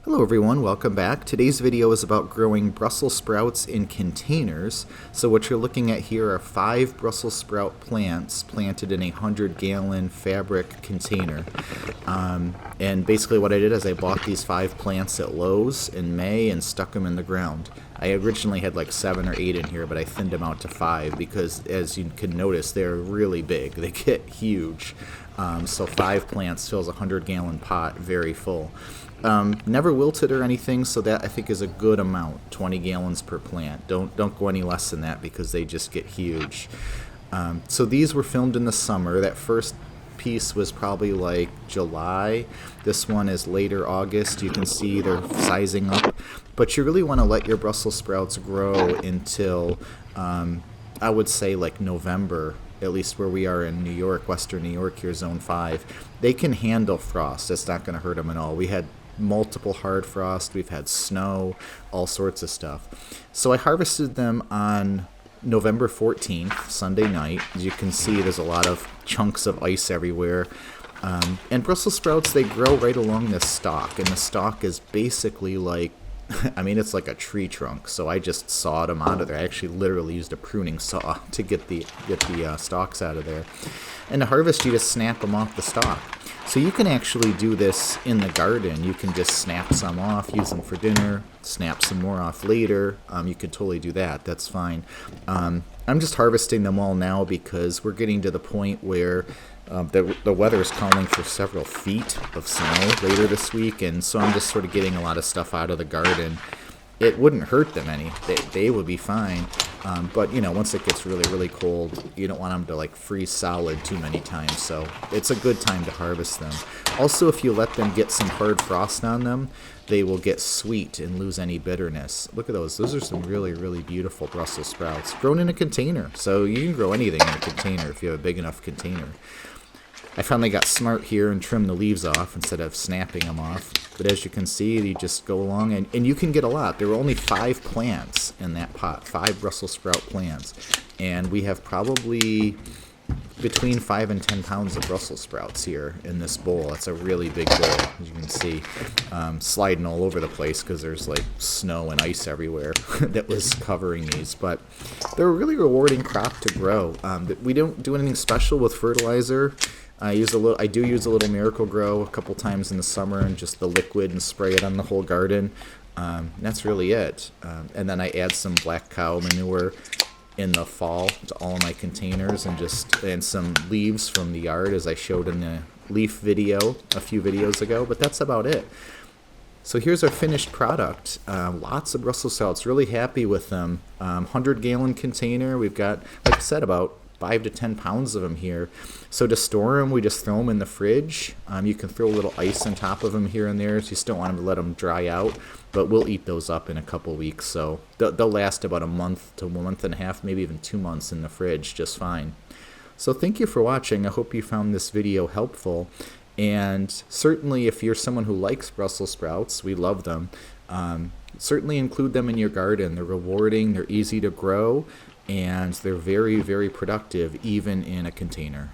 Hello everyone, welcome back. Today's video is about growing Brussels sprouts in containers. So what you're looking at here are 5 Brussels sprout plants planted in a 100-gallon fabric container. And basically what I did is I bought these 5 plants at Lowe's in May and stuck them in the ground. I originally had like 7 or 8 in here, but I thinned them out to 5 because, as you can notice, they're really big. They get huge. So 5 plants fills a 100-gallon pot very full. Never wilted or anything, so that I think is a good amount, 20 gallons per plant. Don't go any less than that because they just get huge. So these were filmed in the summer. That first piece was probably like July. This one is later August. You can see they're sizing up. But you really want to let your Brussels sprouts grow until, I would say, like November, at least where we are in New York, Western New York here, Zone 5. They can handle frost. It's not going to hurt them at all. We had multiple hard frost. We've had snow, all sorts of stuff. So I harvested them on November 14th, Sunday night. As you can see, there's a lot of chunks of ice everywhere. And Brussels sprouts, they grow right along this stalk. And the stalk is basically like, I mean, it's like a tree trunk. So I just sawed them out of there. I actually literally used a pruning saw to get the stalks out of there. And to harvest, you just snap them off the stalk. So you can actually do this in the garden. You can just snap some off, use them for dinner, snap some more off later. You could totally do that. That's fine. I'm just harvesting them all now because we're getting to the point where the weather is calling for several feet of snow later this week, and so I'm just sort of getting a lot of stuff out of the garden. It wouldn't hurt them any. They would be fine. But, you know, once it gets really, really cold, you don't want them to, like, freeze solid too many times. So it's a good time to harvest them. Also, if you let them get some hard frost on them, they will get sweet and lose any bitterness. Look at those. Those are some really, really beautiful Brussels sprouts grown in a container. So you can grow anything in a container if you have a big enough container. I finally got smart here and trimmed the leaves off instead of snapping them off. But as you can see, you just go along, and you can get a lot. There were only 5 plants in that pot, 5 Brussels sprout plants. And we have probably between 5 and 10 pounds of Brussels sprouts here in this bowl. That's a really big bowl, as you can see. Sliding all over the place because there's like snow and ice everywhere that was covering these. But they're a really rewarding crop to grow. We don't do anything special with fertilizer. I do use a little Miracle-Gro a couple times in the summer, and just the liquid, and spray it on the whole garden. That's really it. And then I add some black cow manure in the fall to all of my containers, and some leaves from the yard, as I showed in the leaf video a few videos ago. But that's about it. So here's our finished product. Lots of Brussels sprouts. Really happy with them. 100-gallon container. We've got, like I said, about 5 to 10 pounds of them here. So to store them, we just throw them in the fridge. You can throw a little ice on top of them here and there, so you just don't want them to let them dry out. But we'll eat those up in a couple weeks. So they'll last about a month to 1.5 months, maybe even 2 months in the fridge just fine. So thank you for watching. I hope you found this video helpful. And certainly if you're someone who likes Brussels sprouts, we love them, certainly include them in your garden. They're rewarding, they're easy to grow, and they're very, very productive even in a container.